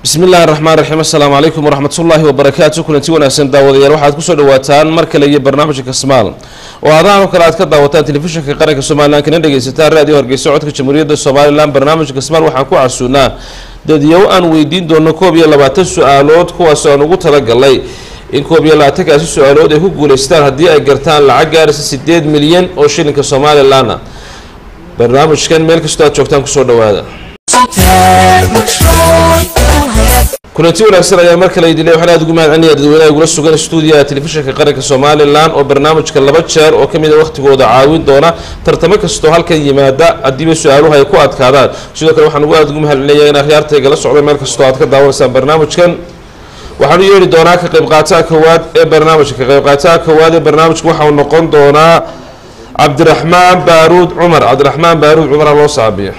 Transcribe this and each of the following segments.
بسم الله الرحمن الرحيم السلام عليكم ورحمة الله وبركاته كلنتي وناسن داوديال waxaad ku soo dhawaataan mar kale iyo barnaamijka Soomaal oo aad kala aad ka daawataan telefishinka qaranka Soomaaliland kana dhageysataan raadiyo Hargeysa codka Jamhuuriyadda Soomaaliland barnaamijka Soomaal waxaan ku casuunaa dadiyow aan weydiin doono 22 su'aalood kuwaas oo ugu talagalay in 22 kaasi su'aalood ay ku guuleystaan hadii ay gartaan lacag gaaraysa 8 milyan oo shilinka Soomaaliland barnaamijkan meel kasta aad joogtaan ku soo dhawaada كنتي وناسنا يا مركل يدلي وحنا تقول عني أدوينا يقول السجن استوديو تلفزيون كقرية الصومال الآن وبرنامج كلبات شهر وكمية وقت جود عاود دونا ترتمك استوهال كي ماذا أديب السؤال هاي كواد كذا شو ذكر وحنا نقول تقول هاللي أنا خيار تجلس على مركز استوهال كذا ورسم برنامج كان وحنا يوري دونا كقبقاتها كواد برنامج كقبقاتها كواد برنامج وحنا نقول دونا عبد الرحمن بارود عمر الله صعبيه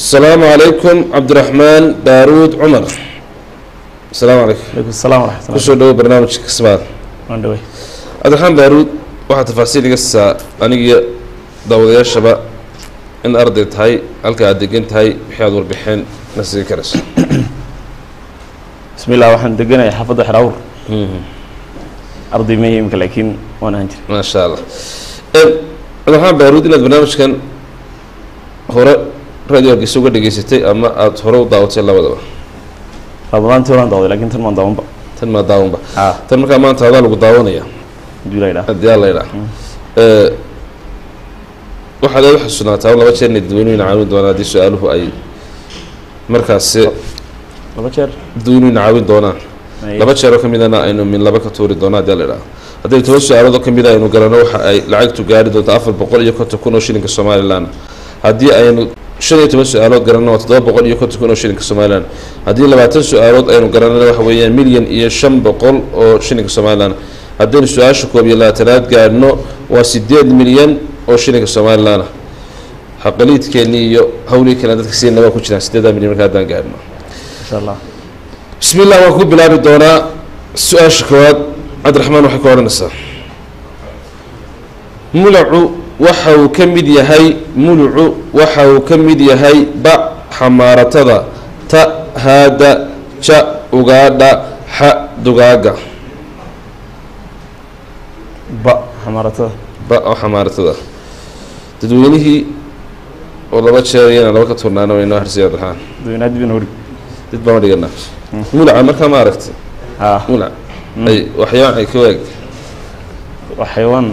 السلام عليكم عبد الرحمن بارود عمر السلام عليكم. عليكم السلام ورحمة الله. كل شيء برنامج كسبان. وندوي. عبد الرحمن بارود واحد تفاصيل قصة أنا داودية الشباب إن أرضت هاي الكادجنت هاي بحياد وربحين نسي كرس. بسم الله وحن دقنا يحفظ حراور. أرضي ما يمكن لكن وأنا هنجري. ما شاء الله. عبد الرحمن بارود إن البرنامج كان هو راديو الجسوق دقيستي أما أتفرو داوتي الله وده. رمضان توران داوي لكن ترمان داون با. ترمان داون با. ترمان كمان تهذا لو داونه يا. جولايلا. ديال لا. واحد يروح السنة ولا بتشر ندوينه نعاود دونا دي سؤاله أي مركز. لا بتشر. دوينه نعاود دونا. لا بتشر كم إذا إنه من لبك توري دونا ديال لا. هذا يتوسع على ذا كم إذا إنه قرنوا أي لعقت تجاري دو تعرف بقول يكون تكونوا شيء كالسومالي لان. هذه أي شنو يتمس سؤالات قررنا وتضرب بقول يكون تكونوا شيء كالسومالي هذه اللي بعتين سؤالات أي قررنا وحويا مليون يشم بقول أو شيء كالسومالي هذين السؤال شكوا بيلا ثلاث قررنا وسديد مليون أو شيء كالسومالي لنا حقليت كني هولي كنا تكسين نبغى كوتشنا سديد مليون هذا قررنا إن شاء الله بسم الله وكل بلا بدونا السؤال شكوا عبد الرحمن وحكوا لنا ملعو waxau ka mid yahay mulucu waxau ka mid yahay ba xamaaratada ta haada ja ugaadha xa dugaaga ba xamaaratada dadweynihii oo laba jeer iyana laba ka turnaana way noo harsiya dadhaan dadweynaha dib inoo dad baan dhigana muluca markaa ma aragtay muluc ay waxyaan ay ka waag waxyaan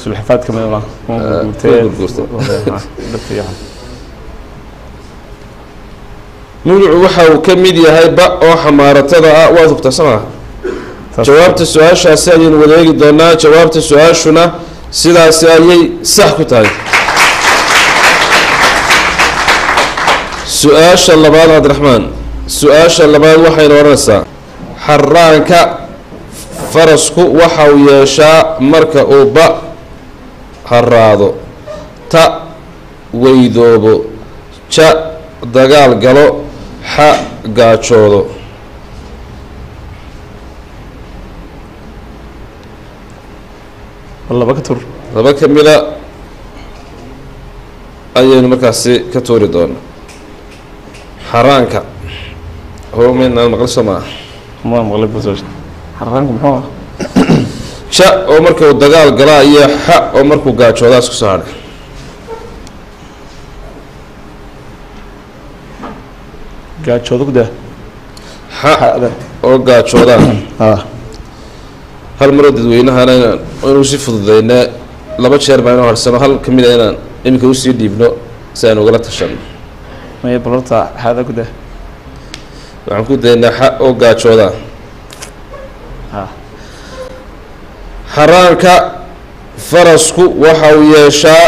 سلحفات كمان والله مولع وحاو كميد يهاي با او حمارتدا waa hubta sama jawaabta su'aasha ayaan wadaagi doonaa jawaabta su'aashuna sidaas ayay sax ku tahay su'aasha labaad Abd Rahman su'aasha labaad waxay oranaysaa xaraanka farasku waxa uu yeeshaa marka uu ba haraado ta weydoobo ja dagaal galo xa gaajoodo laba ka mida ayaynu markaasi ka tuuri doona xaraanka hoomeenaan maqli soo maaha xaraanku muxuu ja oo markuu dagaal galaa iyo xa oo markuu gaajoodaas ku soo hadhay gaajoodo ku daa xa oo gaajooda hal mar dadweynahana inuu si fududeyna laba jeer baa inuu harsano hal ka mid ah inaan iminka u sii dhiibno si aan ugala tashano maya balorta xaada ku daa waxaan ku daynaa xa oo gaajooda xaraanka farasku waxa uu yeeshaa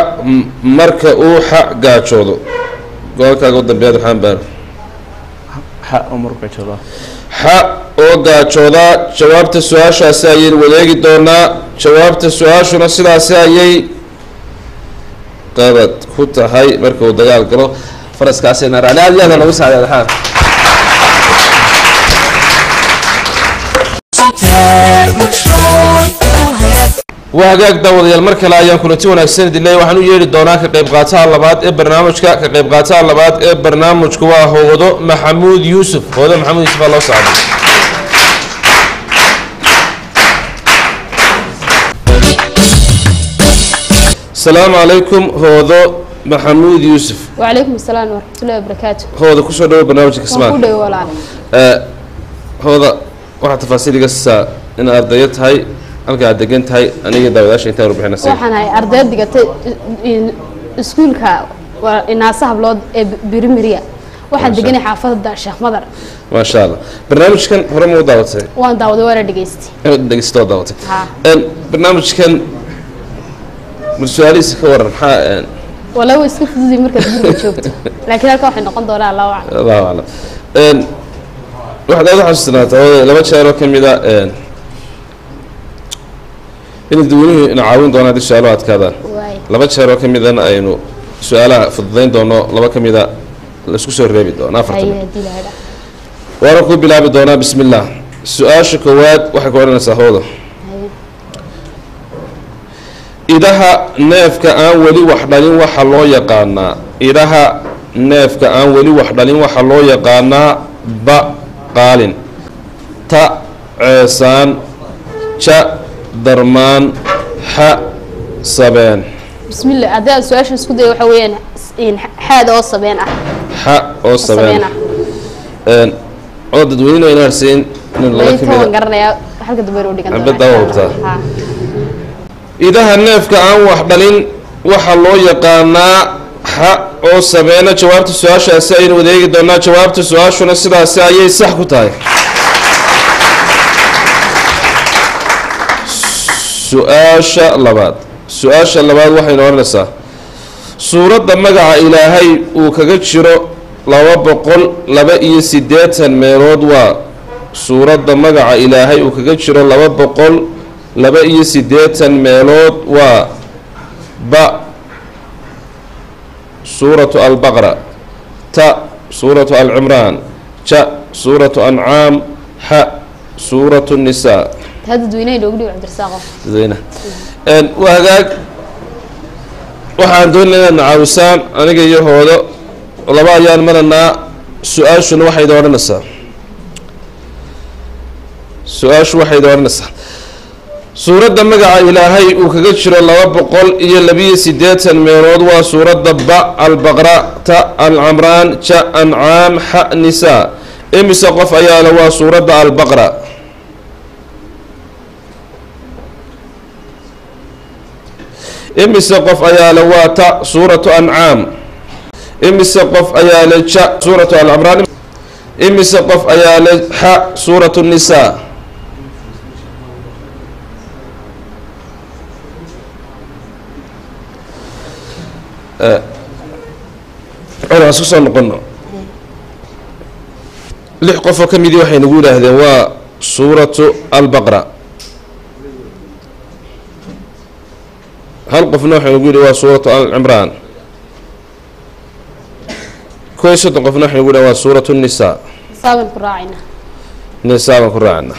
marka uu xa gaajoodo goolkaaga u dambeeya waxaan baan xa oo markuu gaajoodo xa oo gaajooda jawaabta su'aashaasi ayaynu wadaagi doonaa jawaabta su'aashuna sidaasi ayay qabad ku tahay marka uu dagaal galo faraskaasina raaliyaada lagu saaday dhaxaan وهاجاك داود المركز لا يكون تون السنة اللي وحنو يريد دوناك قيب قاتها اللبات برنامج كقيب قاتها اللبات برنامج كوا هو محمود يوسف هو محمود يوسف الله صعب السلام عليكم هو محمود يوسف وعليكم السلام ورحمة الله وبركاته هو كوسو دو برنامج كسمان كودي ولا هو واحد تفاصيل قصة إن أرضيت هاي أنا قاعد دقنت هاي أنا جدا بداش أنت ربحنا نسيب waxaan hay ardayda dhigatay iskuulka waa inaasaha blood primary waxaan deganay xaafadda Sheekh Madar ما شاء الله برنامج كان هرم وداوتي waan daawaday wara dhageystay دقيستو داوتي برنامج كان من سؤالي سكور محا walaw iska fududii marka guriga joogto laakiin halka waxay noqon doonaa Allah أعلم واحد هذا حسنات هو لما تشارك كم إذا إن الدولة نعاون دونا هذه السؤالات كذا لما تشارك كم إذا إنه سؤال في الضين دونا لما كم إذا لسكسر ربي دونا فرتم وركوب بلا بدونا بسم الله سؤال شكوات وحكورنا سهوده إذا نافك أن ولي وحداني وحلو يقانا إذا نافك أن ولي وحداني وحلو يقانا قالن تا عيسان شا درمان ح صبين بسم الله أداء سؤال شو سكده وحويان إن حاد أو صبين ح أو صبين عود دوين وينارسين من الله كبير قرنا يا حلقة دبيرو دي كان بدأ إذا هنفك عن وحدلين وحلو يقانا ح أو صبين جوابت السؤال شاسين وديك دونا جوابت السؤال شو نسيدا سايي صح كتاي سؤال اللباد وحين ورنسا سورة دمجع إلهي وكجشرو لو بقول لبئي سدات ميرود سورة دمجع إلهي وكجشرو لو بقول لبئي سدات ميرود سورة البقرة تا سورة العمران تا سورة أنعام ح سورة النساء هذا دويني لو قلوا عبد الرزاق زينة وهذاك waxaan doonaynaa nacawisaan aniga iyo hoodo laba ayaan maranaa su-aashuna waxay dooranaysaa suuradda magaca ilaahay uu kaga jiro 282 meelood waa suuradda ba albaqra ta alcamraan ja ancaam xa nisaa imise qof ayaa la waa suuradda albaqra imise qof ayaa la waata suuratu ancaam imise qof ayaa la ja suuratu alcamraan imise qof ayaa la xa suuratu nisaa cuna isku soo noqono 6 qof oo ka midi waxay nagu yidhaahdeen waa suuratu albaqra هل قفنا حين نقول هو سورة العمران كويس قفنا حين نقول هو سورة النساء صابن كراعنا نساء كراعنا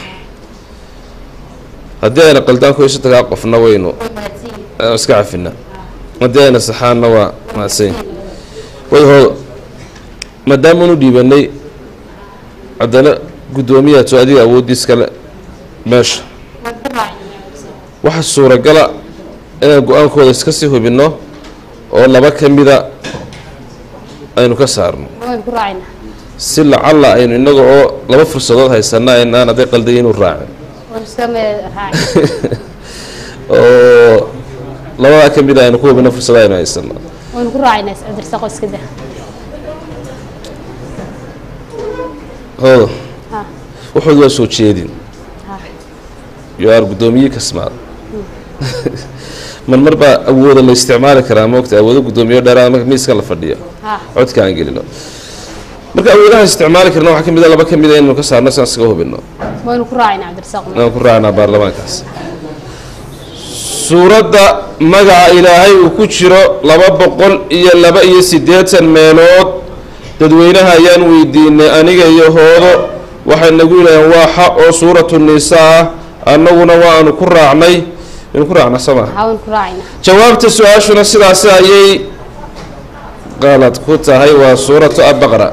هدينا قلتان كويس قفنا وينو اسكعفنا هدينا سحانا وماسين ويهو مدام نديبني عندنا قدومية تؤدي أودي سكلا ماشي واحد سورة قلا inaan go-aankooda iska sii hubinno oo laba ka mida aynu ka saarno si lacalla aynu innaga oo laba fursadood haysana inaan hadday qalday inuu raacin oo labadaa ka mida aynu ku hubinno fursada aynu haysano hoodo wuxuud waa soo jeedin yoar guddoomiye kasmaad من مربى أود اللي استعمال كلام وقت أود قدوم يودر أنا ميس كلا فردية عد كان قليلا مركب أودها استعمال كلام وحكم بدل بكم بدل إنه كسر ناس نسقوه بينه ما نكراعنا عبد الرزاق نكراعنا برلمان كاس سورة مجا إلهي وكشرة لبا بقول إيا لبا إيا سديت الميلود تدوينها ينوي دين أنيجا يهود وحن نقول واحد أو سورة النساء أنه نوع نكراعني راعنا سما حاول كراعينا جوابت السؤال شنو سيدا سايي غلط كوتا هي وصورة البقرة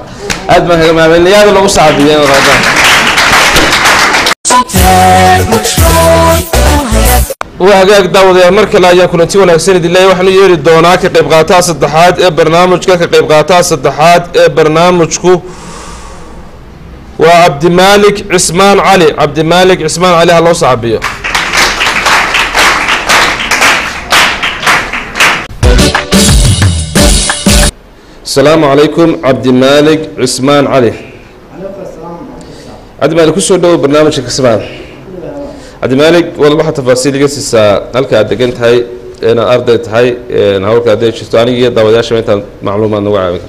أدمى ما من لياذ لو صعبين وهاجاك داود يا مركز لا يكون أنتي ولا سند الله وحنا يريد دوناك قيب قاطع صدحات برنامجك قيب قاطع صدحات برنامجكو وعبد المالك عثمان علي عبد المالك عثمان علي الله صعبيه السلام عليكم عبد المالك عثمان علي عبد المالك وش هو برنامج كسبان عبد المالك والله حتى تفاصيل قصص هلك أدقنت هاي أنا أردت هاي أنا هقولك قديش شفت أنا جيت داود عشان أنت معلومة نوعية ذكرت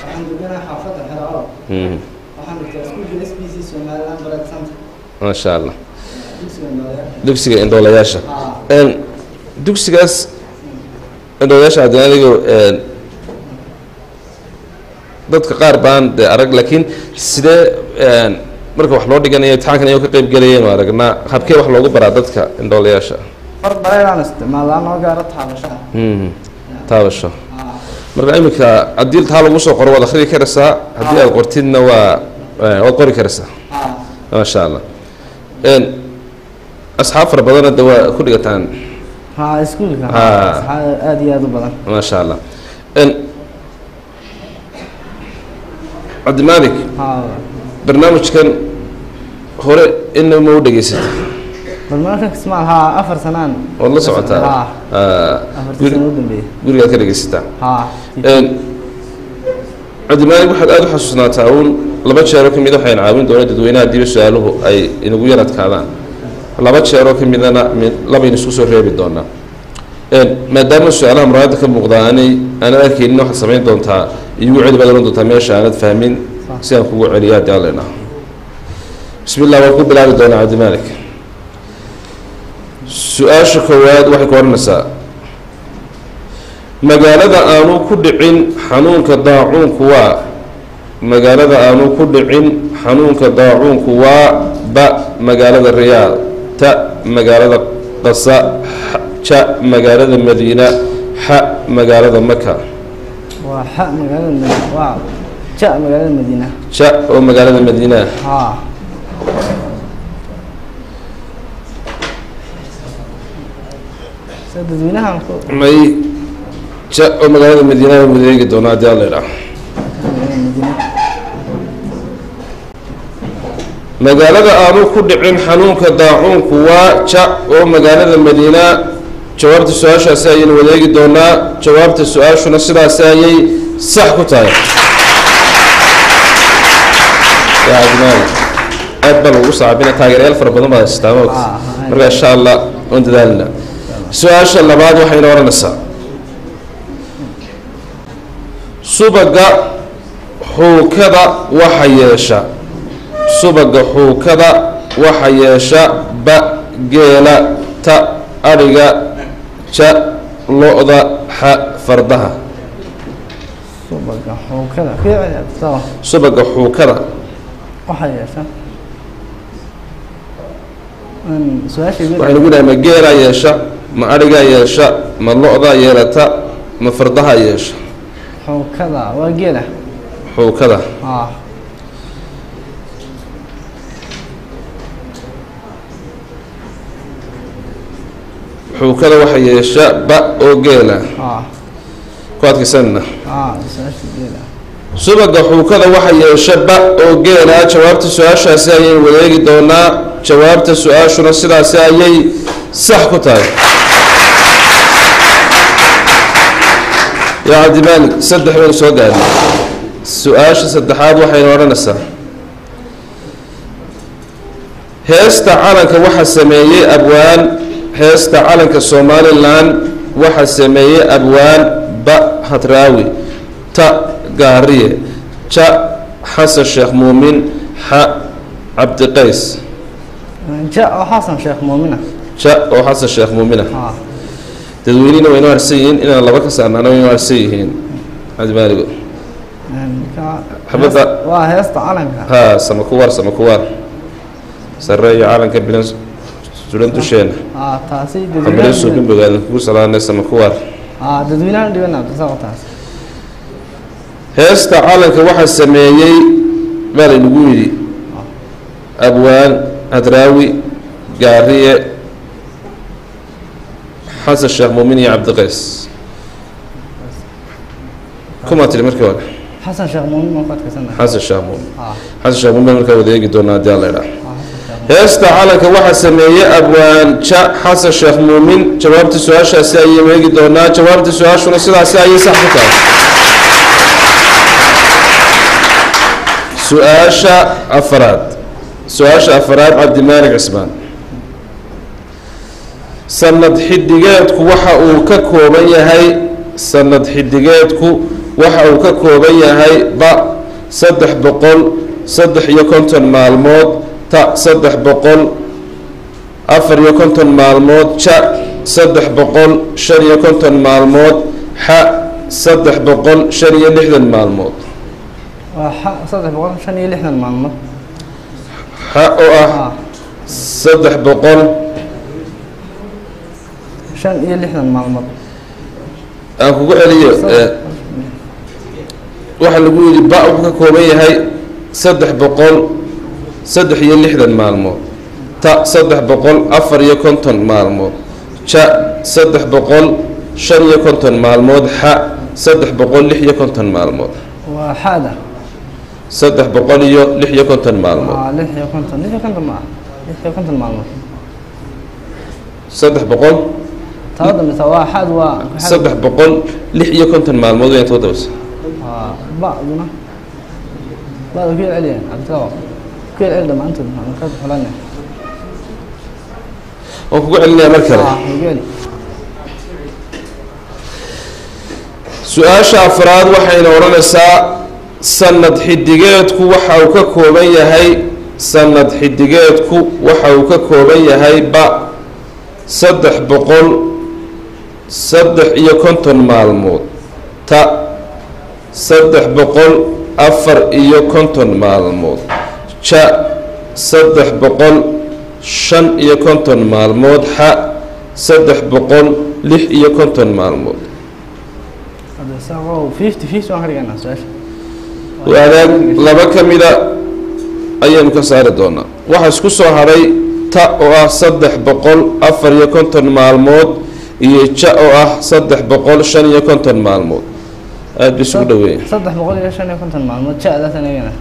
الحمد لله حافظ الحرارة الحمد لله سكول اس بي سي سومالان بلد سنت ما شاء الله دكسي إندولياشة دكسي قاس إندولياشة عبد المالك dadka qaar baan arag laakiin sidee marka wax loo dhiganayo imtixaankan ay ka qayb galayeen waa aragnaa habkee wax loogu baraa dadka indhoolayaasha mar bareeraan isticmaalaa noo gaaro taabasho taabasho marka imika haddii taa lagu soo qoro waad akhriyi karaysaa haddii aad qortidna waad qori karaysaa maasha allah asxaab fara badanna de waa ku dhigataan iskuulka aad iyo aad u badan maasha allah عبد المالك برنامج كان هوري إنه مو دقيسة برنامج اسمها أفر سنان والله سمعتها أفر سنان قولي كده دقيسة عبد المالك واحد قال حسنا تعاون لبعض شهركم إذا حين عاون دولة دوينا دي بسأله أي إنه قوينا تكالان لبعض شهركم إذا لما ينسوس الريب الدونا ما دام السؤال مرادك المقداني أنا أكيد إنه حسمين دونتها يوعد بدلون دونتها ماشي أنا فاهمين سيكون عليات يالنا بسم الله وقول بلاد دونا عبد المالك سؤال شكواد وحي كورنسا مقالة آنو كدعين حنون كداعون كوا مقالة آنو كدعين حنون كداعون كوا با مقالة الرياض تا مقالة قصاء شاء مقالة المدينة حاء مقالة مكة وحاء مقالة المدينة واو شاء مقالة المدينة شاء ومقالة المدينة سددوينها ماي شاء ومقالة المدينة ومدينة دونا ديالنا مقالة آنو كدعين حنون كداعون كوا شاء ومقالة المدينة جوابت السؤال شاسعين وليك دونا جوابت السؤال شو نصير سايي صح كتاي يا عدنان أقبل وصعبين تاجر ألف ربنا ما يستعملك مرة إن شاء الله وأنت دالنا سؤال شاء الله بعد وحين ورا نسا سبق هو كذا وحيشة سبق هو كذا وحيشة بقيلة تا أرجع شاء لؤذا حاء فردها سبق هو كذا كيف سبق هو كذا وحيشة waxay ugu dhahay ma geela yeesha ma ariga yeesha ma lo'da yeelata ma fardaha yeesha xookada waa geela xookada xookada waxa yeesha ba oo geela ku adkaysanna subaga xookada waxa yeesha ba oo geela jawaabta su'aashaasi ayay wadaagi doonaa jawaabta su'aashuna sidaas ayay sax ku tahay يا عبد المالك صدح وين سو قال سؤال صدحات waxay oranaysaa heesta calanka waxa sameeyay abwaan heesta calanka Soomaaliland waxa sameeyay abwaan ba hadraawi ta gaariye ja حسن شيخ مؤمن ح عبد القيس جاء حسن شيخ مؤمنة جاء حسن شيخ مؤمنة تدوينين وين وارسيين إن الله بكس أنا وين وارسيين هذا مالك حبذا وهيست علنك ها سمكوار سرية علنك بلن student sheena taasi xamle soo gudbigaadan ku salaanay samakuwar dadweynaha dhibana tasawataas heesta calanka waxa sameeyay bal lagu yiri abwaan adraawi gaariye xasan sheekh muumin iyo cabdi qays kuma tiri markii hore xasan sheekh muumin ma qad kasana xasan sheekh muumin xasan sheekh muumin markaa wadeegi doonaa diyaar heesta calanka waxa sameeyay abwaan xasan sheekh muumin jawaabta su'aashaasi ayay weegi doonaa jawaabta su'aashuna sidaas ayay sax ku tahay su'aasha afraad cabdimaalig cismaan sanad xidigeedku waxa uu ka kooban yahay ba 350 maalmood ta 350 maalmood ja 350 maalmood xa 360 maalmood waa 360 maalmood xa oo ah 360 maalmood aan kugu celiyo waxa lagu yiri ba uu ka kooban yahay 360 maalmood ta 350 maalmood ja 350 maalmood xa 360 maalmood waa xada 360 maalmood 650 maalmood 300 taada mise waa xad waa 360 maalmood way todobaas بعضنا بعض كل علينا عم تلاقوا كل علم أنتم عم كذا حلنا وكل علم مركلة سؤال أفراد وحين ورنسا سند حديقاتكو وحاوك كوبية هاي سند حديقاتكو وحاوك كوبية هاي با صدح بقول صدح إيا كنتن مالمود تا 350 maalmood ja 350 maalmood xa 350 maalmood wadaag laba ka mida ayaynu ka saari doonaa waxaa isku soo haray ta oo ah 350 maalmood iyo ja oo ah 350 maalmood aad bisu dhaweey 350 maalmood jaada sanayna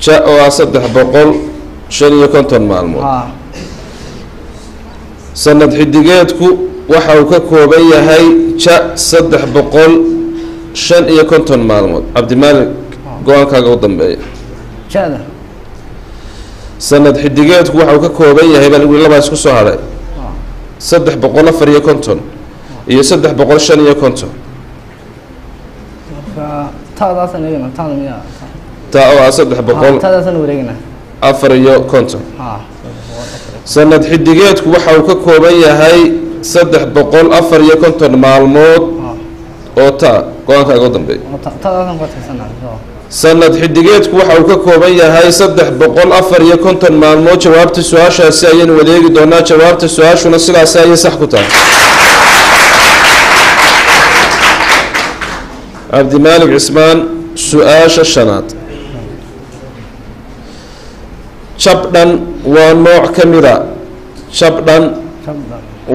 ja oo 350 maalmood sanad xidigeedku waxa uu ka kooban yahay ja 350 maalmood cabdimaalik go'aankaaga u dambeeya jaada sanad xidigeedku waxa uu ka kooban yahay bal laba isku soo haray 350 iyo 350 taada sanayna taada miya ta oo 300 taada san wareegna 450 sanad xidigeedku waxa uu ka kooban yahay 350 maalmood oo ta go'aankaaga u dambeeya taada san qodsanaa sanad xidigeedku waxa uu ka kooban yahay 350 maalmood jawaabta su'aashaasi ayaynu wadeegi doonaa jawaabta su'aashuna sidaas ayay sax ku tahay cabdimaalig cismaan su-aasha shanaad jabdhan waa nooc ka mida jabdhan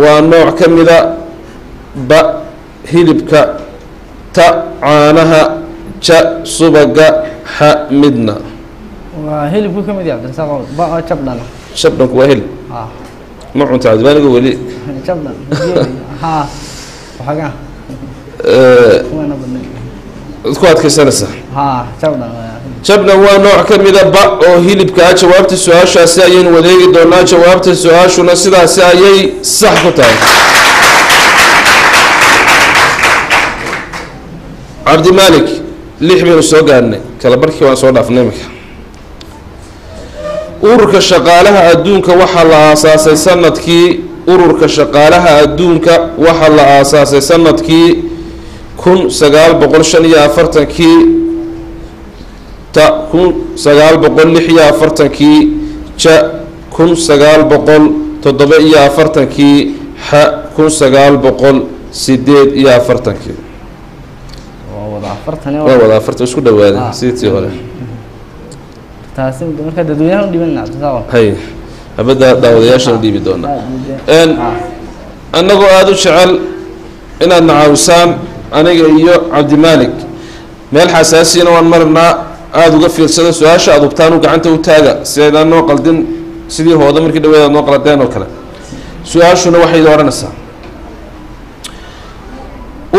waa nooc ka mida ba hilibka ta caanaha ja subaga xa midna waa hilibku ka mid yahay cabdirasaaq ba jabdhan jabdhanku waa hilib ma cunta cabdimaaliga weli jabdhan ha waxaga ku adkaysanaysa ha jabdhan waa nooc ka mida ba oo hilibka ah jawaabta su-aashaasi ayaynu wadeegi doonaa jawaabta su-aashuna sidaasi ayay sax ku tahay cabdimaalik 6 baynu soo gaarnay kala barkii waan soo dhaafnay imika ururka shaqaalaha adduunka waxaa la aasaasay sanadkii ururka shaqaalaha adduunka waxaa la aasaasay sanadkii 1945kii ta 1946kii ja 1950 toddoba iyo afartankii xa kun sagaal boqol sideed iyo afartankii ووضع فرتني waa wada afartan isku dhawaadeen sidii hore تاسم marka dadweynaha u dhiban nacdo hay habada daawadayaasha u dhiibi doona annagoo aad u jecel inaad nacaawisaan aniga iyo cabdimaalik meel xasaasiyana waan marnaa aada uga fiirsada su-aasha aad hubtaan u gacanta u taaga si aydaan noo qaldin sidii hooda markii dhaweed aad noo qaladeen oo kale su-aashuna waxay odhanaysaa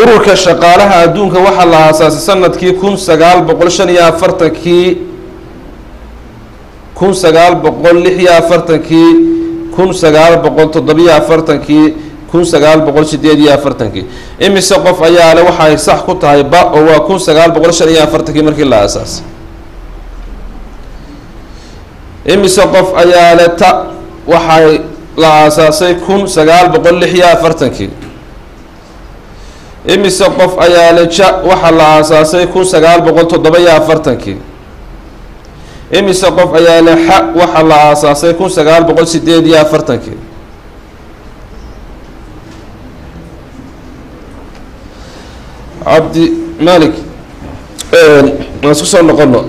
ururka shaqaalaha adduunka waxaa la aasaasay sanadkii kun sagaal boqol shan iyo afartankii kun sagaal boqol lix iyo afartankii kun sagaal boqol toddobiyo afartankii kun sagaal boqol sideed iyo afartankii imise qof ayaa le waxay sax ku tahay ba oo waa kun sagaal boqol shan iyo afartankii markii la aasaasay imise qof ayaa le ta waxay la aasaasay kun sagaal boqol lix iyo afartankii imise qof ayaa le ja waxaa la aasaasay kun sagaal boqol toddoba iyo afartankii imise qof ayaa le xa waxaa la aasaasay kun sagaal boqol sideed iyo afartankii cabdi malik waan isku soo noqono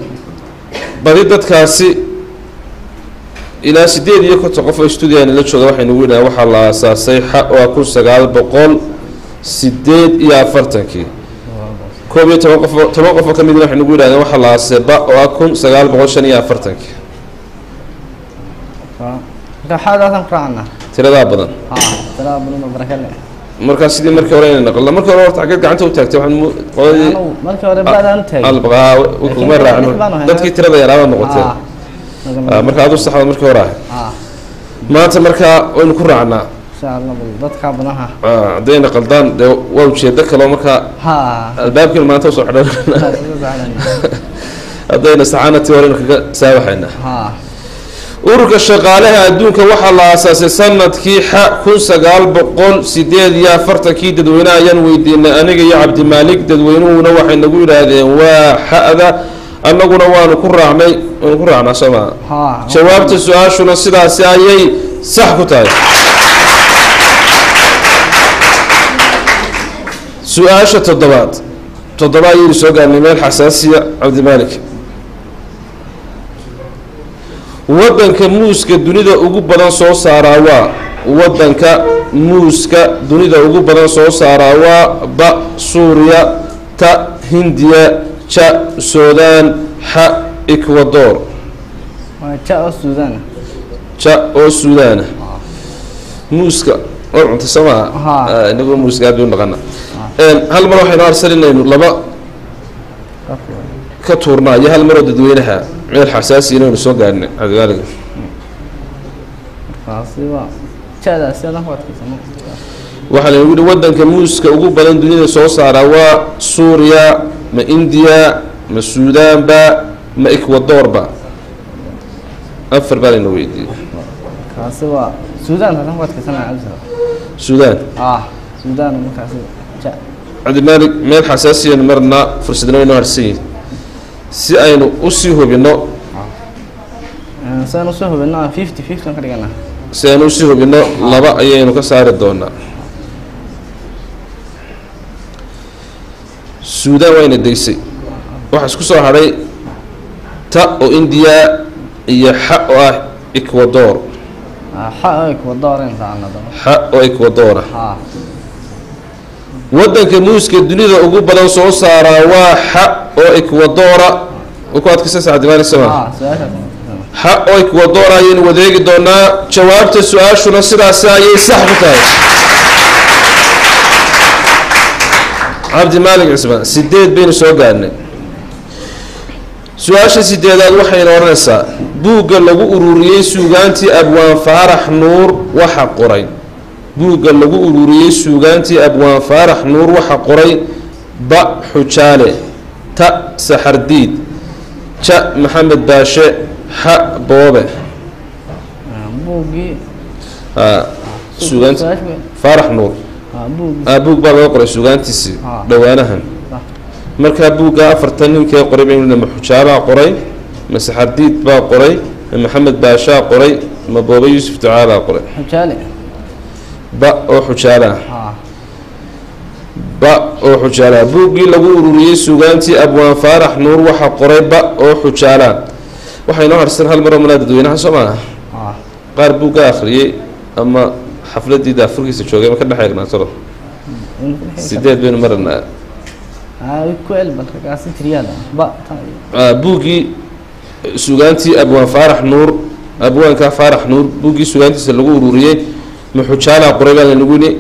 badi dadkaasi ilaa sideed iyo konton qof oo stuudiyan la jooga waxay nagu yidhaha waxaa la aasaasay xa waa kun sagaal boqol sideed iyo afartankii koob iyo toban qof oo ka midna waxay nagu yidhahdeen waxaa la aasaasay ba oo ah kun sagaal boqol shan iyo afartankii tiradaa badan markaa sidii markii hore inay naqlna markii hore horta xaggeed gacanta u taagtay waxaan qoladii markii hore baadaan u taagay albaqaa kuma raacin dadkii tirada yaraaba noqotee marka adu saxda markii hore ahay maanta markaa waynu ku raacnaa insha Allah dadka banaha haddayna qaldaan dee waa ujeedo kaloo markaa albaabkiina maanta usoo xidhan haddayna saxaanatii horeynu kaga saabaxayna ururka shaqaalaha adduunka waxaa la aasaasay sanadkii xa kun sagaal boqol sideed iyo afartankii dadweynaha ayaan weydiinay aniga iyo cabdimaalik dadweynuhuna waxay nagu yidhaahdeen waa xa-da annaguna waanu ku raacnaa soo maa jawaabta su-aashuna sidaasi ayay sax ku tahay su-aasha toddoba ayaynu soo gaarnay meel xasaasiya cabdimaalik waddanka muuska dunida ugu badan soo saaraa waa waddanka muuska dunida ugu badan soo saaraa waa ba suuriya ta hindiya ja suudaan xa ecuador ja oo suudaana muuska oo cunta samaha inagoo muuska aad u naqana hal mar waxaynu arsalinaynu laba ka tuurnaa iyo hal maroo dadweynaha meel xasaasi inaynu soo gaarnay cabdimaalik waxaa laynagu yihi waddanka muuska ugu badan dunida soo saaraa waa suuriya ma indiya ma suudaanba ma ecuadorba afar baa layna weydiiyey suudaan cabdimaalik meel xasaasiyanu marnaa fursadna waynoo harsan yihin si aynu usii hubino si aynu usii hubino laba ayaynu ka saari doonaa suudaan wayna deysay waxaa isku soo hadhay ta oo indiya iyo xa oo ah ecuador xa oo ecuadora waddanka muuska dunida ugu badan soo saaraa waa xa oo ecuadora ku adkaysa cabdimaalik sama xa oo ecuadora ayaynu wadeegi doonaa jawaabta su-aashuna sidaasi ayay sax ku tahay cabdimaalik cismaan sideed baynu soo gaarnay su-aasha sideedaad waxayna odhanaysaa buugga lagu ururiyey suugaantii abwaan faarax nuur waxa qoray buugga lagu ururiyey suugaantii abwaan faarax nuur waxa qoray ba xujaale ta saxardiid ja maxamed baashe xa boobe suugaanti faarax nuur buug baa laga qoray suugaantiisii dhowaanahan markaa buugga afartan ninkee qoray baynu ma xujaalaa qoray ma saxardiid baa qoray محمد باشا قري ما بابا يوسف تعالى قري حجالي با أو حجالة با أو حجالة بوقي لغو أروريي سوغانتي أبوان فارح نور وحا قري با أو حجالة waxay noo harsan hal mar oo manaad dadweynaha Soomaaliya qaar buu ka akhriyay ama xafladii daafurkiisa joogay ma ka dhaxeegnaa tiro sideed been marna ku elba kaasi tiriyada ba buugi suugaantii abwaan faarax nuur abwaanka faarax nuur buugi suugaantiisa lagu ururiyay ma xujaala qoray baa lagu ni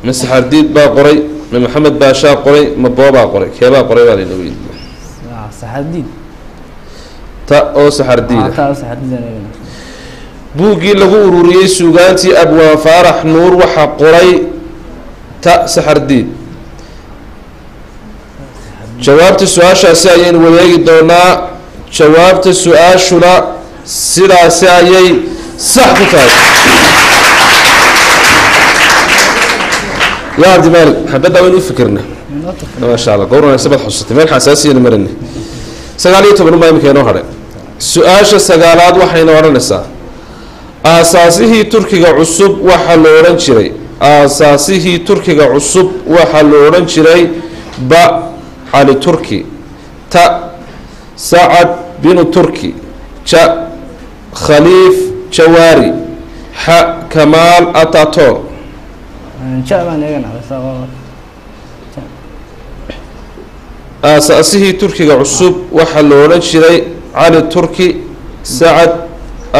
ma saxardiid baa qoray ma maxamed baasha qoray ma booba qoray keeba qoray baa lagu yidhi saxardiid ta oo saxardiid buuggii lagu ururiyay suugaantii abwaan faarax nuur waxa qoray ta saxardiid jawaabta su-aashaasi ayaynu wareegi doonaa jawaabta su-aashuna sidaasi ayay sax ku tahay yaa cabdimaalik xabadda waynu u fikirna maasha allah gowr wanaagsan baad xusutay meel xasaasiyana marina 19 baa imika inoo hadhay su-aasha sagaalaad waxayna odhanaysaa aasaasihii turkiga cusub waxaa la odhan jiray aasaasihii turkiga cusub waxaa la odhan jiray ba xali turki ta sacad binu turki ja khaliif jawaari xa kamaal atator aasaasihii turkiga cusub waxaa la odhan jiray cali turki sacad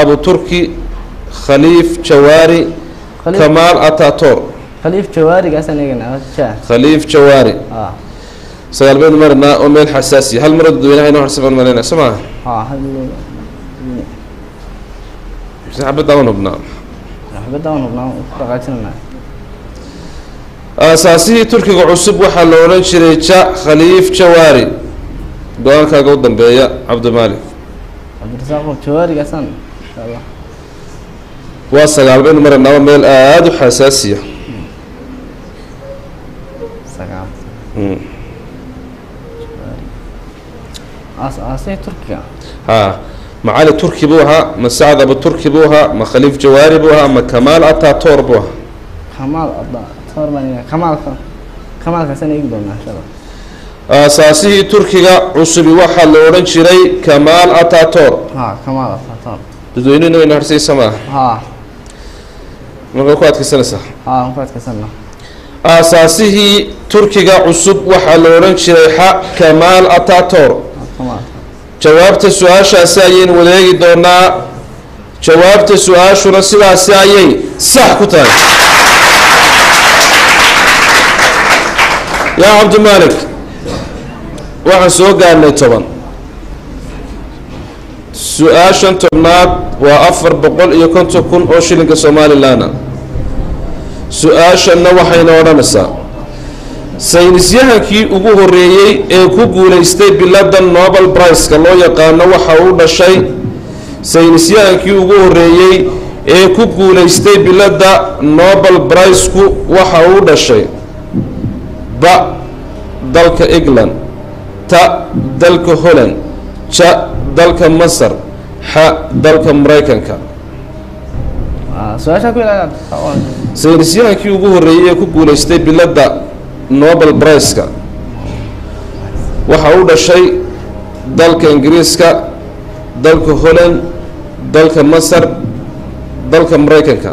abu turki khaliif jawaari kamaal atator khaliif jawaari gaasaan eeganaa khaliif jawaari sagaal been marna oo meel xasaasi hal mar dadweynaha inoo harsan marnaa sama hal saxabada nubnaa dhaqaajinaa aasaasihii turkiga cusub waxaa la odhan jiray ja khaliif jawaari go-aankaaga u dambeeya cabdimaalik cabdirasaaq jawaari gaasaan insha allah waa sagaal been marnaa oo meel aada u xasaasiya sagaal aasaasihii turkiga ها معالي تركي بوها ما سعد أبو تركي بوها ما خليف جواري بوها ما كمال أتاتور بوها كمال أتاتور بني كمال كسنة يقدرنا إن شاء الله أساسي تركي عصبي واحد لورن شري كمال أتاتور كمال أتاتور تدوينين وين هرسي سما ما قلت كسنة صح قلت كسنة أساسي تركي عصب واحد لورن شري كمال أتاتور jawaabta su-aashaasi ayaynu wadaegi doonaa jawaabta su-aashuna sidaasi ayay sax ku tahay yaa cabdimaalik waxaan soo gaarnay 10 su-aashan tobnaad waa 450,000 oo shilinka Somaliland su-aashanna waxayna odhanaysaa saynisyahankii ugu horeeyay ee ku guuleystay bilada Nobel Prize-ka loo yaqaano waxa uu dhashay saynisyahankii ugu horeeyay ee ku guuleystay bilada Nobel Prize-ku waxa uu dhashay ba dalka England ta dalka Holland ja dalka Masar ha dalka Mareykanka su-aasha ku ilaalin saynisyahankii ugu horeeyay ee ku guuleystay bilada Nobel Prize-ka waxa uu dhashay dalka Ingiriiska dalka Holland dalka Masar dalka Mareykanka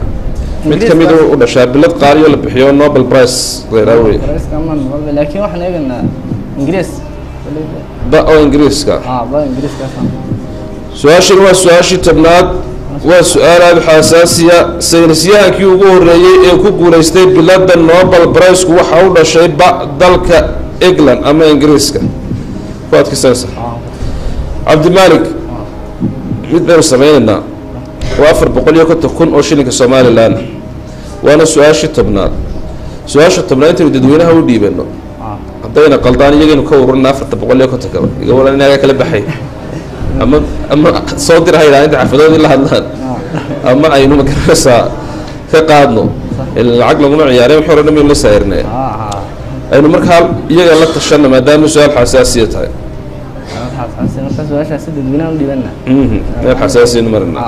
mid ka mid u dhashay bilad qaaliyo la bixiyo Nobel Prize leeyahay laakiin waxaan eegnaa Ingiriis ba oo Ingiriiska ba Ingiriiska su-aashan waa su-aashii tobnaad waa su-aal aada xasaasiya saynisyahankii ugu horeeyay ee ku guuleystay bilada Nobel Prize-ku waxa uu dhashay ba dalka England ama Ingiriiska waad ka saarsa cabdimaalik mid baynu sameynaynaa waa 450,000 oo shilinka Somaliland waana su-aashii tobnaad su-aasha tobnaad inta dadweynaha u dhiibano haddayna qaldaan iyagaynu ka ururina 450,000 iga walan inaga kala baxay ama soo dirahayna inta xafadoodii la hadlaan ama aynu magaraysaa ka qaadno lacag laguma ciyaareen wuxuu hore dhammaan la saarnay aynu markaa iyaga la tashana maadaama su'aal xasaasiya tahay حسنا مركز واشا سد دوينا ودي بنا meel xasaasiin marna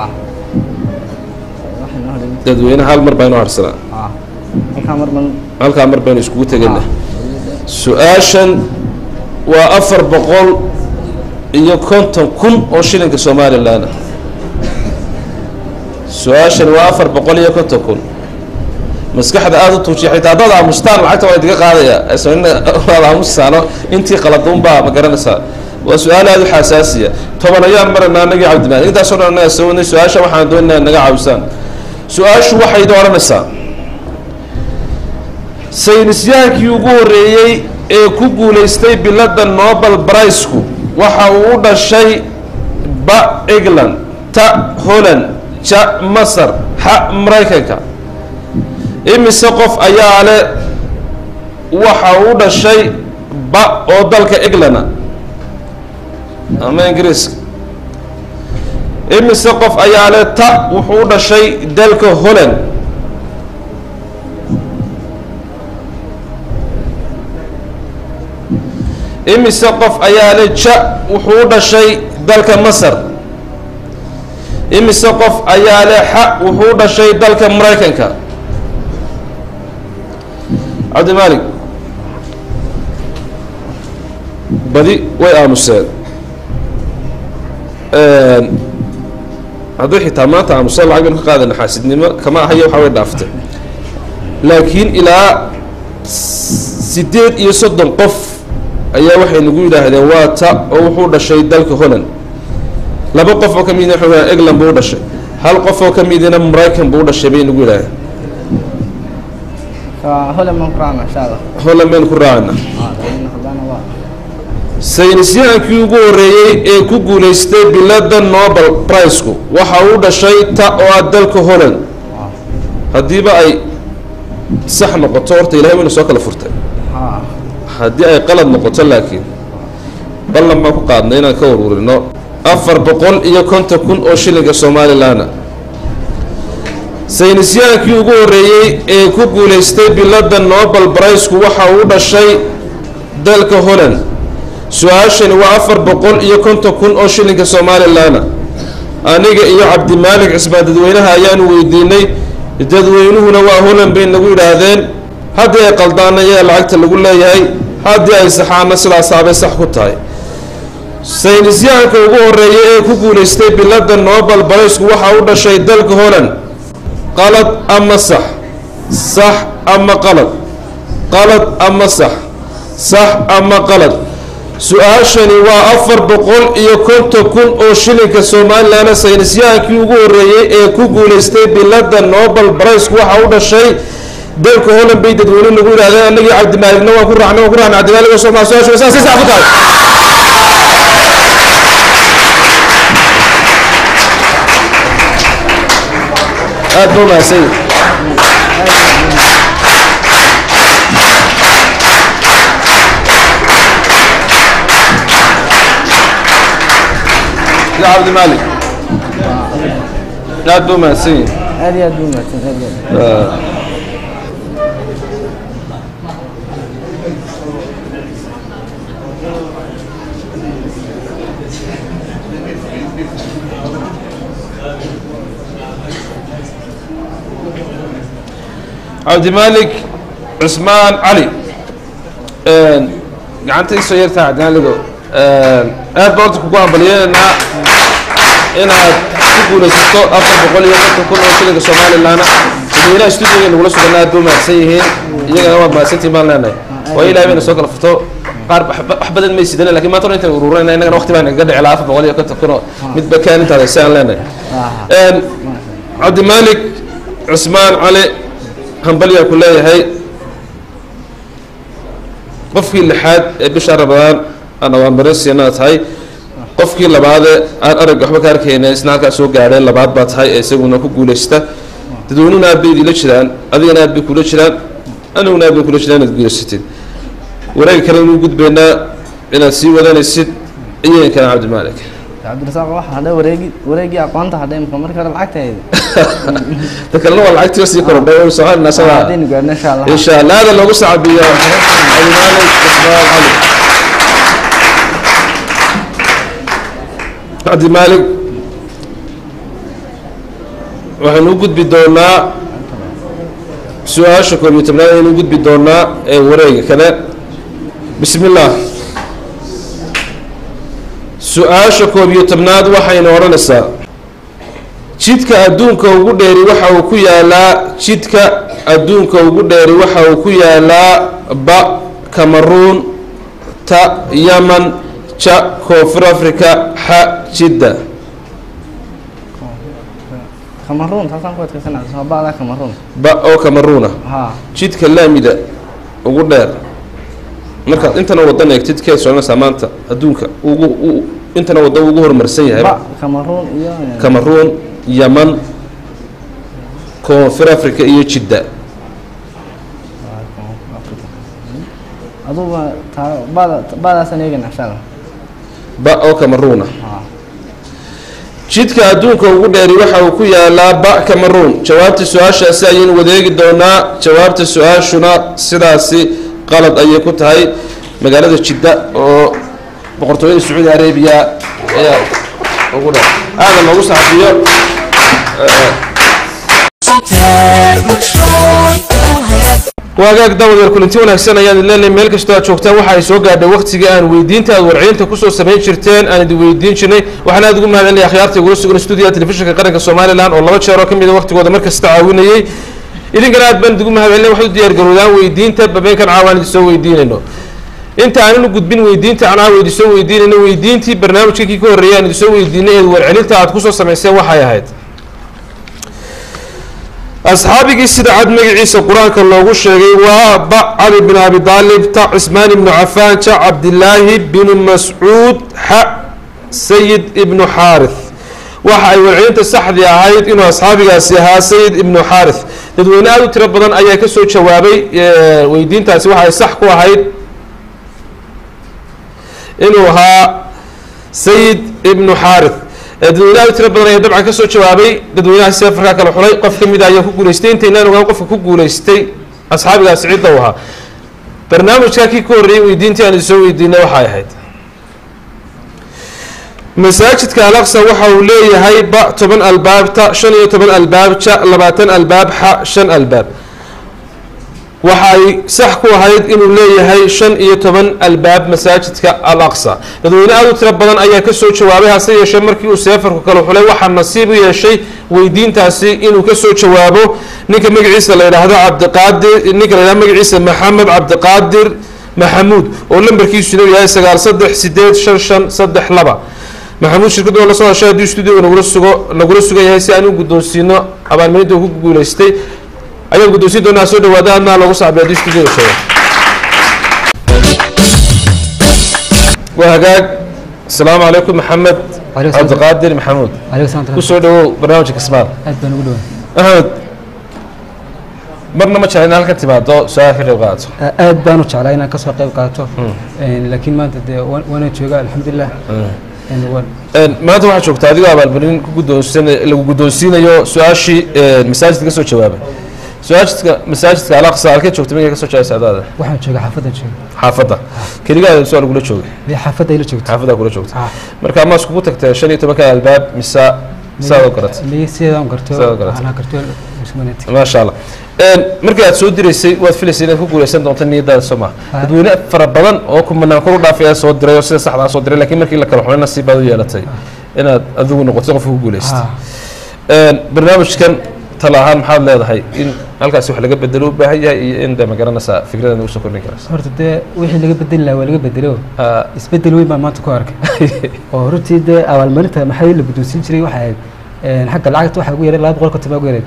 waxaan hore dadweynaha hal mar baynu harsanaa kamar man halkaa mar baynu iskugu tegayna su-aashan waa 450,000 oo shilinka Somaliland su-aashan waa 450,000 maskaxda aad u tuujiyay xitaa dad aamustaan lacagta waa idiga qaadaya isaguna waa aamusaano intii qaladuun baa ma garanaysaa waa su-aal aad u xasaasiya toban ayaan marnaa anaga Cabdimaan intaas oo dhan soo wadnay su-aasha waxaan doonaynaa naga caawisaan su-aashu waxay dooranaysaa saynisyahankii ugu horeeyay ee ku guuleystay biladda Nobel Prize-ku waxa uu u dhashay ba England ta Holland ja Masar ha Mareykanka imise qof ayaa leh waxa uu u dhashay ba oo dalka England ama Ingiriiska imise qof ayaa leh ta wuxuu u dhashay dalka Holland imise qof ayaa leh ja wuxuu u dhashay dalka Masar imise qof ayaa leh ha wuxuu u dhashay dalka Mareykanka Cabdimaalik badi way aamuseen haddii xitaa maanta aamuseen lacag baynu ka qaadana xaasidnimo kama ahayo waxa way dhaaftay laakiin ilaa 38 qof ayaa waxay nagu yidhaahdeen waa ta oo wuxuu dhashay dalka Holland laba qof oo ka mid ah England buu dhashay hal qof oo ka mid ah Mareykan buu dhashay bay nagu yidhaahdeen Holland man qaana insha Allah Holland man ku raacna saynisyahankii ugu horeeyay ee ku guuleystay biladda Nobel Prize-ku waxa uu dhashay ta oo dalka Holland hadiiba ay sax noqoto horta Ilaahay wayna soo kala furtay haddii ay qalad noqoto laakiin ballan ma ku qaadnay inaan ka ururino 450,000 oo shilinka Somaliland saynisyahankii ugu horeeyay ee ku guuleystay biladda Nobel Prize-ku waxa uu dhashay dalka Holland su-aashani waa 450,000 oo shilinka Somaliland aniga iyo Cabdimaalik Cismaan dadweynaha ayaan weydiinay dadweynuhuna waa Holland bay nagu yiraahdeen haddii ay qaldaanayeen lacagta lagu leeyahay haddii ay saxaana sidaas aabay sax ku tahay saynisyahanka ugu horeeyay ee ku guuleystay biladda Nobel Prize-ku waxa uu dhashay dalka Holland qalad ama sax sax ama qalad qalad ama sax sax ama qalad su-aashani waa 450,000 oo shilinka Somaliland saynisyahankii ugu horeeyay ee ku guuleystay biladda Nobel Prize-ku waxa uu dhashay dalka Holland bay dadweyne lagu yiraahdeen anaga Cabdimaalikna waan ku raacnay Cabdimaalig oo Soomaaliya su-aashu saas sax ku tahay aad buu maasay يا عبد المالك لا دوما سين هذه دوما سين عبد المالك عثمان علي قعدت سيرت عبد المالك aad baan ku go'aanbaliyeenaa inaad ku guulaysato 450,000 oo shilinka Somaliland dadweynaha studio-ga nagula sugan aad buu mahadsan yihiin iyagana waa mahadsantiin baan leenahay waa Ilaahay bayna soo kala furto qaar wax badan ma sidana laakiin maanta inta ururayna inagana waqti baan naga dhicilaa 450,000 mid bakaan inta saan leenahay Cabdimalik Cusmaan Cali hambaliya ku leeyahay qofkii lixaad ee bisha Ramadaan أنا وامبرسينا تاي قفكي لبعضه أرجع waxba ka arkayna isna halka soo gaaray labaad baad tahay isaguna ku guuleysta dadweynuhuna aad bay ila jiraan adigana aad bay kula jiraan aniguna aad bay kula jiraan aad guuleysatid wareeg kale uu gudbeena inaad sii wadanaysid iyaga Cabdimaalik Cabdirasaaq waxa hada wareegi aqoonta haday marka lacagteeda takalna waa lacagtii sii korodhay oo soo hadna sabaa insha Allah hada lagu saabiyo Cabdimaalik Ismail Ali عبد المالك waxaynu u gudbi doonaa su-aasha koob iyo tobnaad ayaynu u gudbi doonaa ee wareega kale bismi illaah su-aasha koob iyo tobnaad waxayna odhanaysaa jidka adduunka ugu dheeri waxa uu ku yaalaa jidka adduunka ugu dheeri waxa uu ku yaalaa ba Cameroon ta Yemen ja Koonfur Afrika xa Jidda Cameroon taasaan ku adkaysanaa soo baada Cameroon ba oo Cameroon ha jidka laamida ugu dheer marka intana wadan eegtid ka soconaysa maanta adduunka ugu intana wadan ugu horumarsan yahay ba Cameroon iyo Cameroon Yemen Koonfur Afrika iyo Jidda aduba baada saneegan afshala ba oo Cameroon jidka adduunka ugu dheeri waxa uu ku yaalaa ba Cameroon jawaabta su-aashaasi ayaynu wadeegi doonaa jawaabta su-aashuna sidaasi qalad ayay ku tahay magaalada Jidda oo boqortooyada Sacuudi Arabiya ayaa ugu dheer aadan loogu saxafiyo waagaag dawad kulanti wanaagsan ayaan ilaahay meel kasta aad joogtaan waxa ay soo gaadhay waqtiga aan weydiinta aad warciinta ku soo sameyn jirteen aan idin weydiin jirnay waxaan aad ugu mahadcelinayaa akhyaarta ugu sugan studio telefishinka qaranka Soomaaliland oo laba jeer oo kamid ah waqtigooda markasta caawinayay idinkana aad baan ugu mahadcelinay waxa u diyaar garoodaan weydiinta babeenkan caawaan idin soo weydiinayno inta aan gudbin weydiinta aan aad soo weydiinayno weydiintii barnaamijkii ka horeeyay aan idin soo weydiinay warciinta aad ku soo sameyseen waxay ahayd أصحابي سيد عبد مجلس القرآن كالله شيء وبا علي بن أبي طالب تا عثمان بن عفان تا عبد الله بن مسعود ح سيد ابن حارث وحي والعين تسحب يا عايد إنه أصحابي سيها سيد ابن حارث تدوين أدو تربضان أيها كسو شوابي ويدين تاسي وحي صحكو عايد إنه ها سيد ابن حارث dadweynaha tiro badan ayaa dabcan ka soo jawaabay dadweynaha safarka kala xulay qof kamid ah ayaa ku guuleystay intaynaan ogaan qofka ku guuleystay asxaabigaas cidda u ahaa barnaamijka kii ka horreeyay weydiintii aan soo weydiinay waxay ahayd masaajidka Al-Aqsa waxa uu leeyahay ba 10 albaab ta 15 albaab ja 20 albaab xa 5 albaab waxay sax ku ahayd inuu leeyahay 15 albaab masaajidka Al-Aqsa dadweynaha aad u tiro badan ayaa ka soo jawaabay hase yeeshee markii uu safarku kala xulay waxa nasiib u yeeshay weydiintaasi inuu ka soo jawaabo ninka magaciisa la yiraahdo Cabdiqaadir ninka la yiraahdo magaciisa Maxamed Cabdiqaadir Maxamuud oo lambarkiisu yahay 9885532 maxamuud shirkadu la soo heshay studio nagula sugayahay si aan u guddoonsiino abaalmarinta uu ku guuleystay أيها القدوسي دونا سود ودانا لو صعب يديش تجيء شيء وهجاج السلام عليكم محمد عبد القادر محمود عليكم السلام كسود برنامجك اسمه أحمد برنامج علينا هل كنت بعده سؤال في الوقت بانو علينا كسر قيب قاته لكن ما أنت وانا تشجع الحمد لله ما أنت واحد شوكت هذه قبل برين قدوسين يو سؤال شيء مساجد كسر شبابه مساجدك Al-Aqsa halkee joogtay meesha ka soo jeeday saadaada waxaan joogaa xaafadda xaafadda kaliya soo lagu joogay xaafadda ila joogtay xaafadda kula joogtay marka ma isku tagtay 15 albaab misa saado garat sidaan garto ana garto musliminta ma sha Allah marka aad soo direysay waad filaysay inaad ku guuleysan doonto niyadaada Soomaa dadweyne fara badan oo kumanaan kor u dhaafay soo diray oo sida saxda ah soo diray laakiin markii la kala xulay nasiib baad u yeelatay inaad adigu noqoto qof ku guuleystay barnaamijkan talahan maxaad leedahay in halkaas wax laga bedelo u baahan yahay iyo in dama garanaysa fikradan uu soo kordhin karaa horta wixii laga bedeli lahaa waa laga bedelo isbedel weyn baan maanta ku arkay oo runtii abaalmarinta maxay la guddoonsiin jiray waxa ay حق العقد واحد يقول لا بقول كنت ما أقول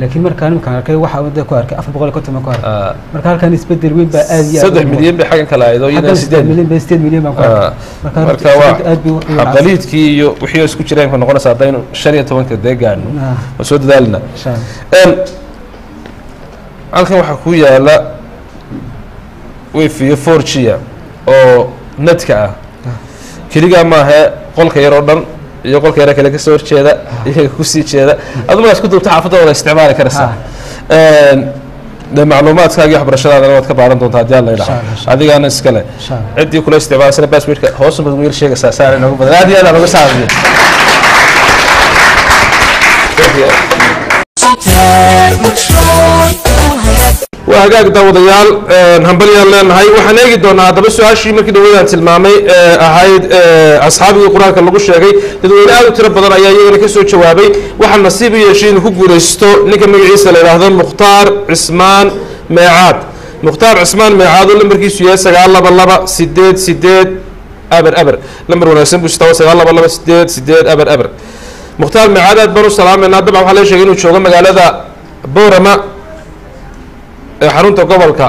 لكن مركان كان كي واحد وده كوارك أفضل بقول كنت ما كوارك مركان كان يسبدل وين بقى أزياء 6 مليون بحاجة كلا إذا يدا 6 مليون ب 6 مليون ما كوارك مركان عقليت كي وحيو اسكت شرين كنا قلنا ساعتين شريعة توان كده قاعد مسود ذلنا أنا وحكويا لا وفي فورشيا أو نتكا كليجا ما هي قل كيرودن يقول كيرا كلا كسور كذا يكوسي كذا هذا ما يسكتوا تعرفوا ولا استعمال كرسا de macluumaadkaaga iyo waxbarashadaadana waad ka baaran doontaa haddii alla yidhaahdo adigaana iskale ciddii kula isticmaalasana baasweedka hoos baad ugu yar sheegaysaa saar inoogu badan aad iyo aad aan uga saaxiibay waa hagaag daawadayaal hambalyaan leenahay waxaan eegi doonaa haddaba su-aashii markii dhawadaan tilmaamay ahayd asxaabigii qur-aanka lagu sheegay dadweyne aad u tiro badan ayaa iyagana ka soo jawaabay waxaa nasiib u yeeshay inuu ku guulaysto ninka magaciisa la yidhaahdo mukhtaar cismaan meecaad mukhtaar cismaan meecaad oo lambarkiisu yahay 92288 aber aber lambar wanaagsan buu sitaa 92288 aber aber mukhtaar meecaad aad baan u salaameynaa dabcan waxaa la sheegay inuu joogo magaalada boorama xarunta gobolka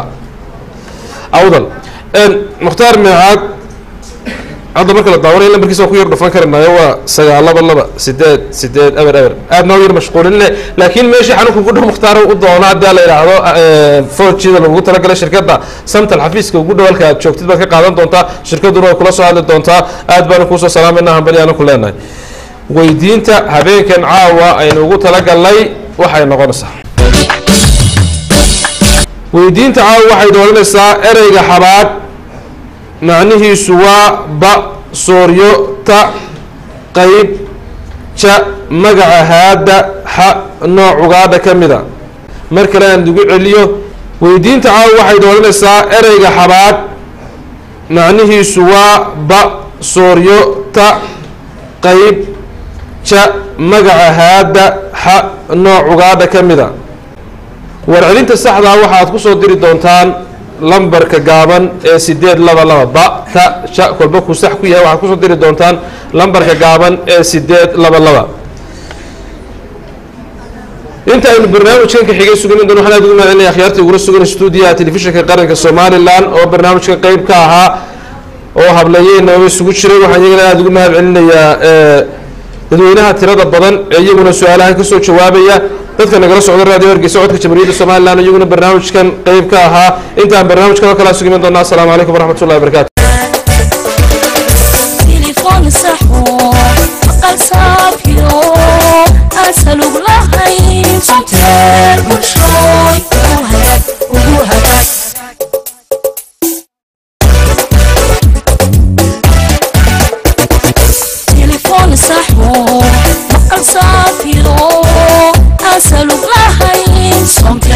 awdal mukhtaar meecaad hadda marka la daawanay lambarkiisa waa ku yar dhufan karanayo waa 92288 aber aber aad noo yar mashquulinne laakiin meeshii xanuunka ugu dhow mukhtaar u doono haddii la yidhaahdo 4G-da lagu talagalay shirkadda samtal xafiiska ugu dhow halka aad joogtid baad ka qaadan doontaa shirkadduna way kula soo hadli doontaa aad baanu kuusoo salaamayna hambalyaana ku leenahay weydiinta habeenkan caawa aynu ugu talagalnay waxay noqonaysaa weydiinta caawa waxay dooranaysaa ereyga xabaad macnihiisu waa ba sooryo ta qayb ja magaca haada xa nooc ugaadha ka mida mar kale aan ugu celiyo weydiinta caawa waxay dooranaysaa ereyga xabaad macnihiisu waa ba sooryo ta qayb ja magaca haada xa nooc ugaadha ka mida warcelinta saxdaa waxaad ku soo diri doontaan lambarka gaaban ee 822 ba ta ja kolba ku sax ku yahay waxaad kusoo diri doontaan lambarka gaaban ee 822 inta aynu barnaamijkan ka xigay sugan doon waxaan aad ugu mahadcelinayaa akhyaartii ugu sugan stuudiyaha telefishinka qaranka Soomaaliland oo barnaamijka qayb ka ahaa oo hablayeen oo isugu jiray waxaan iyagana aad ugu mahadcelinayaa dadweynaha tirada badan ee iyaguna su'aalaha ka soo jawaabaya dadka nagala socda raadiyo Hargeysa codka Jamhuuriyadda Soomaaliland iyaguna barnaamijkan qayb ka ahaa intaan barnaamijkan kala sugan doonaa assalaamu calaykum waraxmatullaahi wabarakaatuh تليفون صحو قل صافيو أسألوك لهين صوتك مشروي وهدك وهدك تليفون صحو قل صافيو أسألوك لهين صوتك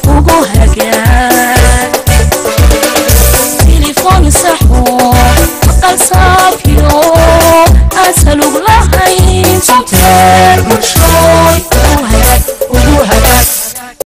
وهدك تليفون صحو